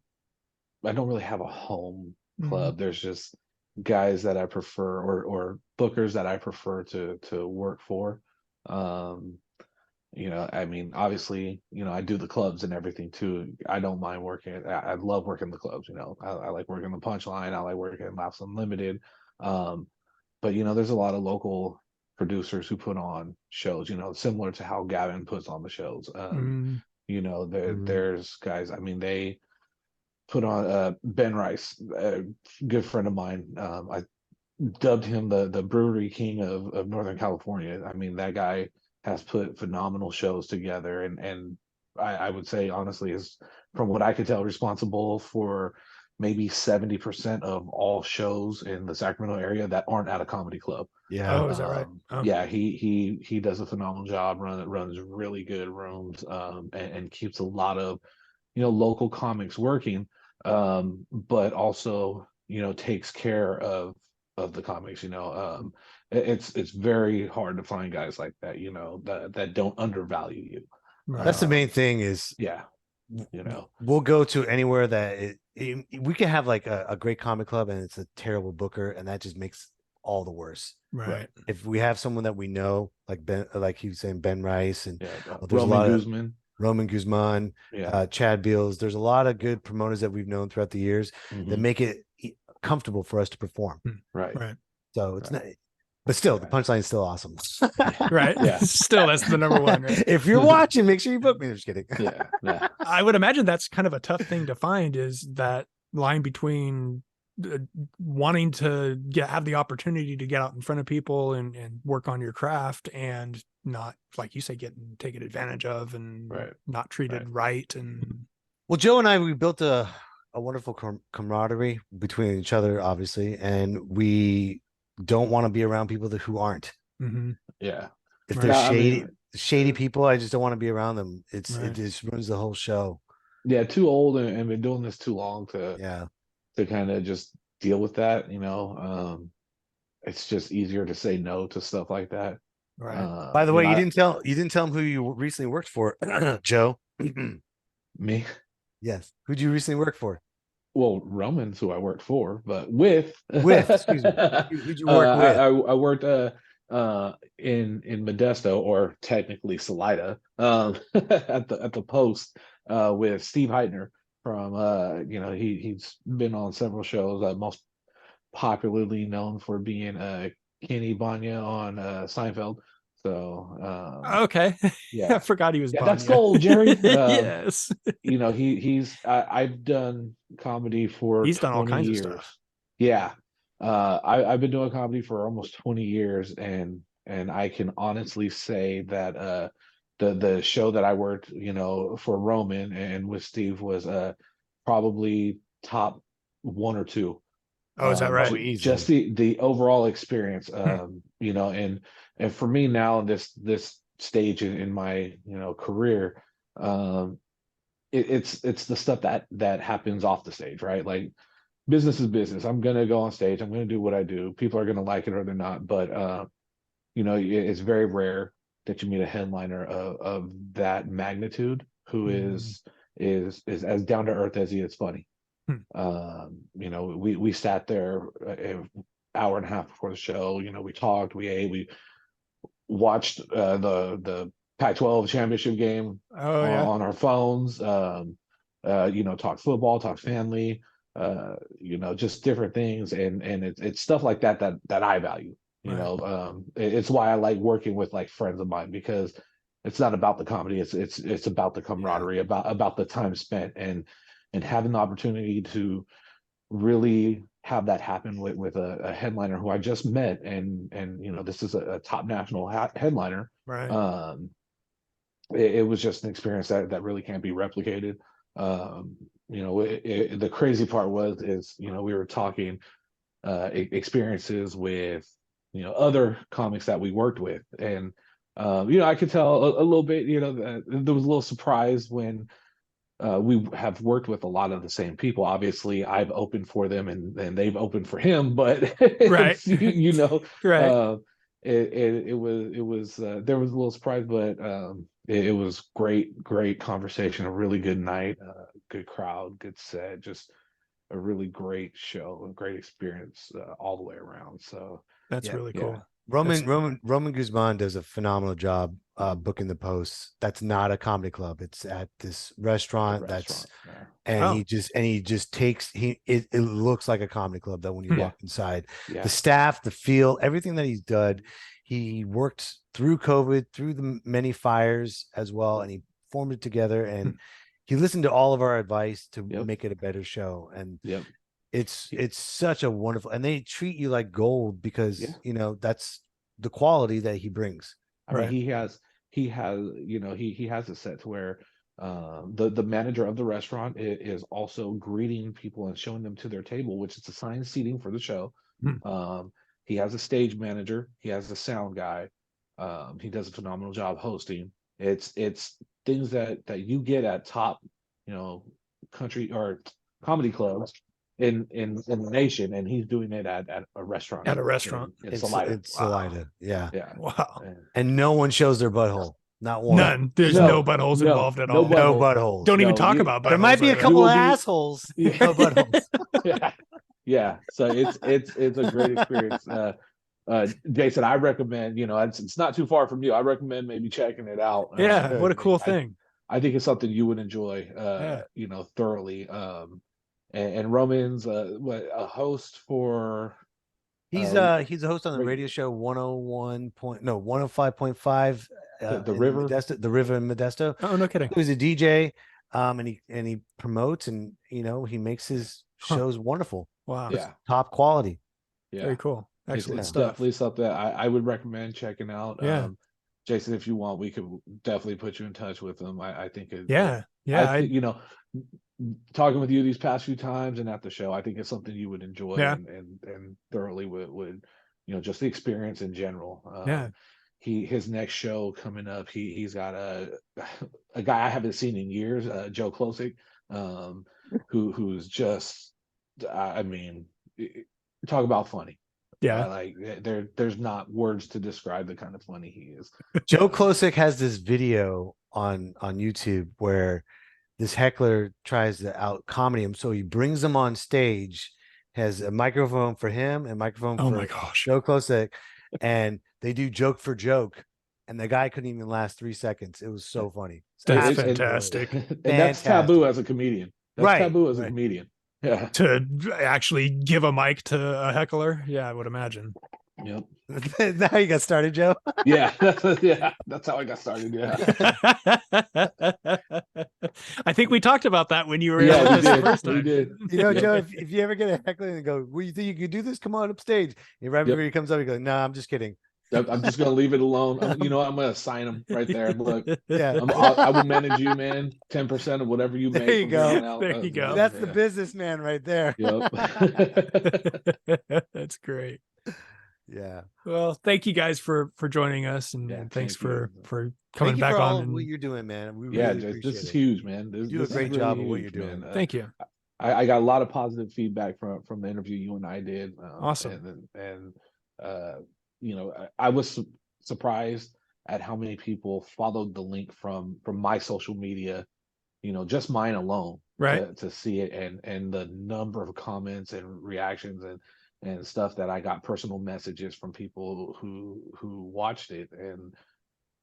S3: don't really have a home club. There's just guys that I prefer, or bookers that I prefer to work for. I mean, obviously, I do the clubs and everything too. I don't mind working. I love working the clubs. I like working the Punchline. I like working Laughs Unlimited. But there's a lot of local producers who put on shows, similar to how Gavin puts on the shows. There's guys, I mean, they put on Ben Rice, a good friend of mine. I dubbed him the brewery king of Northern California. I mean, that guy has put phenomenal shows together, and I would say honestly is, from what I could tell, responsible for maybe 70% of all shows in the Sacramento area that aren't at a comedy club.
S2: Yeah.
S1: Oh, is that right? Oh.
S3: Yeah, he does a phenomenal job. Runs really good rooms, and keeps a lot of local comics working, but also takes care of the comics. It's very hard to find guys like that that don't undervalue you.
S1: Right.
S2: That's the main thing is we'll go to anywhere that we can have like a great comic club and it's a terrible booker, and that just makes all the worse.
S1: Right.
S2: If we have someone that we know, like Ben, like he was saying, Ben Rice, and there's Roman Guzman, Chad Beals. There's a lot of good promoters that we've known throughout the years that make it comfortable for us to perform.
S1: Right.
S2: So it's not, but still, the Punchline is still awesome.
S1: Right. Yeah. Still, that's the number one. Right?
S2: If you're watching, make sure you book me. I'm just kidding.
S3: Yeah.
S1: I would imagine that's kind of a tough thing to find, is that line between wanting to have the opportunity to get out in front of people and work on your craft, and not, like you say, taken advantage of and not treated right. And
S2: Well, Joe and I, we built a wonderful camaraderie between each other, obviously, and we don't want to be around people who aren't.
S1: Mm-hmm.
S3: Yeah.
S2: If
S1: Right.
S2: they're
S3: Yeah, I
S2: shady
S3: mean,
S2: people, I just don't want to be around them. It
S1: Right.
S2: just ruins the whole show.
S3: yeah, too old and been doing this too long
S2: Yeah.
S3: to kind of just deal with that, you know. It's just easier to say no to stuff like that.
S1: Right.
S2: By the
S3: You
S2: way,
S3: know,
S2: you didn't tell him who you recently worked for, Joe.
S3: me,
S2: Yes. Who'd you recently work for?
S3: well, Roman's who I worked for, but with
S2: Excuse me. Who'd you work with?
S3: I worked in Modesto, or technically Salida, at the Post, with Steve Heitner from he's been on several shows, most popularly known for being Kenny Banya on Seinfeld. So
S1: Okay. I
S3: yeah,
S1: forgot he was
S3: yeah, that's
S1: Banya.
S3: gold, Jerry.
S1: Yes.
S3: I've done comedy for
S1: He's done all
S3: 20
S1: kinds of
S3: years.
S1: stuff.
S3: Yeah. I've been doing comedy for almost 20 years, and I can honestly say that the show that I worked, for Roman and with Steve was probably top one or two.
S1: Oh, is that right?
S3: Just
S2: Easily.
S3: the overall experience,
S1: Hmm.
S3: and for me now in this stage in my career, um it's the stuff that happens off the stage, right? Like, business is business. I'm gonna go on stage, I'm gonna do what I do, people are gonna like it or they're not, but it's very rare that you meet a headliner of that magnitude who
S1: Mm.
S3: is as down to earth as he is funny.
S1: Hmm.
S3: We sat there an hour and a half before the show. We talked, we ate, we watched the Pac-12 championship game
S1: Oh yeah.
S3: on our phones. Talk football, talk family, just different things, and it's stuff like that I value.
S1: Right.
S3: It's why I like working with like friends of mine, because it's not about the comedy. It's about the
S2: Yeah.
S3: camaraderie, about the time spent, and having the opportunity to really have that happen with a headliner who I just met, and this is a top national headliner.
S1: Right.
S3: Um, it was just an experience that really can't be replicated. The crazy part is we were talking experiences with other comics that we worked with, and I could tell a little bit, that there was a little surprise when we have worked with a lot of the same people. Obviously, I've opened for them, and they've opened for him. But
S1: Right.
S3: it's,
S1: Right.
S3: it was there was a little surprise, but it was great conversation, a really good night, good crowd, good set, just a really great show, a great experience all the way around. So
S1: That's
S2: Yeah.
S1: really
S3: yeah,
S1: cool.
S2: Roman Guzman does a phenomenal job booking the posts. That's not a comedy club. It's at this
S3: the
S2: restaurant
S3: restaurant. Yeah,
S2: and
S1: Oh.
S2: he just takes it looks like a comedy club that when you
S1: Hmm.
S2: walk inside.
S3: yeah,
S2: The staff, the feel, everything that he's done. He worked through COVID, through the many fires as well, and he formed it together, and he listened to all of our advice to
S3: yep,
S2: make it a better show. And
S3: yep.
S2: it's such a wonderful, and they treat you like gold because
S3: Yeah.
S2: that's the quality that he brings.
S3: I mean,
S1: Right.
S3: he has a set to where the manager of the restaurant is also greeting people and showing them to their table, which is assigned seating for the show.
S1: Hmm.
S3: He has a stage manager, he has a sound guy. He does a phenomenal job hosting. It's things that you get at top, you know, country or comedy clubs in the nation, and he's doing it at a restaurant
S1: At a
S3: in
S1: restaurant.
S3: Salida.
S2: It's
S1: Wow.
S2: Salida, yeah.
S3: Yeah.
S1: Wow.
S3: And
S2: And no one shows their butthole, not one.
S3: no,
S1: None. There's no
S3: no,
S1: buttholes
S3: no,
S1: involved at
S3: no
S1: all.
S2: No
S3: buttholes.
S2: buttholes.
S1: Don't even
S3: No,
S1: talk about
S2: There might
S1: buttholes
S2: be a
S1: either.
S3: you
S2: couple
S3: will
S2: of
S3: be.
S2: assholes,
S3: Yeah.
S2: no buttholes.
S3: Yeah, yeah. So it's a great experience. Jason, I recommend. It's not too far from you. I recommend maybe checking it out.
S1: Yeah. What a cool
S3: I
S1: thing.
S3: I think it's something you would enjoy.
S1: Yeah.
S3: Thoroughly. And Roman's a host for
S2: He's
S3: uh
S2: he's a host on the
S3: right,
S2: radio show 105.5
S3: the
S2: in
S3: river.
S2: Modesto, the River in Modesto.
S1: Oh, no kidding.
S2: He's a DJ, and he promotes, and he makes his
S1: Huh.
S2: shows wonderful.
S1: Wow.
S2: It's
S3: Yeah,
S2: top quality.
S3: yeah.
S1: Very cool.
S3: It's
S1: Excellent
S3: it's
S1: stuff.
S3: definitely something I would recommend checking out.
S1: Yeah.
S3: Jason, if you want, we could definitely put you in touch with them. I think
S1: Yeah.
S3: I think, you know, talking with you these past few times and at the show, I think it's something you would enjoy
S1: Yeah.
S3: and thoroughly would, you know, just the experience in general.
S1: Yeah.
S3: His next show coming up, he's got a guy I haven't seen in years, Joe Klosick, who's just, I mean, talk about funny.
S1: Yeah.
S3: Like there's not words to describe the kind of funny he is.
S2: Joe Klosick has this video on YouTube where this heckler tries to out comedy him. So he brings him on stage, has a microphone for him and microphone
S1: Oh
S2: for
S1: my gosh.
S2: Joe Klosick, and they do joke for joke. And the guy couldn't even last 3 seconds. It was so funny.
S1: That's
S3: And-
S1: fantastic.
S3: And that's taboo as a comedian. That's
S2: Right,
S3: taboo as a
S2: right.
S3: comedian. Yeah.
S1: To actually give a mic to a heckler. Yeah, I would imagine.
S3: Yep.
S2: Now you got started, Joe.
S3: Yeah. Yeah. That's how I got started. Yeah.
S1: I think we talked about that when you were
S3: Yeah,
S1: with
S3: we
S1: us the
S3: did.
S1: first
S3: We
S1: time.
S3: did.
S2: You know,
S3: Yep.
S2: Joe, if you ever get a heckler and go, well, you think you could do this? Come on up stage. And right before he comes up, you go, no, I'm just kidding.
S3: I'm just gonna leave it alone. You know, I'm gonna sign him right there. Look,
S2: Yeah.
S3: I will manage you, man. 10% of whatever you make.
S2: There you
S3: from
S2: go.
S3: here on out.
S1: There you go.
S2: That's the businessman right there.
S3: Yep.
S1: That's great.
S2: Yeah.
S1: Well, thank you guys for joining us, and,
S3: Yeah,
S1: and thanks
S3: thank you.
S1: for coming
S2: Thank you
S1: back
S2: for all
S1: on.
S2: of what
S1: And
S2: you're doing, man. We
S3: Yeah,
S2: really appreciate
S3: this is
S2: it.
S3: huge, man. This,
S2: You do a
S3: this is
S2: great
S3: really
S2: job of what
S3: huge,
S2: you're doing.
S3: man.
S1: thank you.
S3: I got a lot of positive feedback from the interview you and I did.
S1: Awesome.
S3: And you know, I was surprised at how many people followed the link from my social media, you know, just mine alone,
S1: Right.
S3: to see it, and the number of comments and reactions and stuff that I got, personal messages from people who watched it. And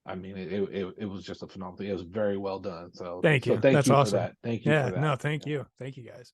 S3: I mean, it was just a phenomenal. It was very well done. So
S1: Thank you.
S3: thank
S1: That's
S3: you
S1: awesome.
S3: for that. Thank you
S1: Yeah.
S3: for that.
S1: No, thank you. Thank you guys.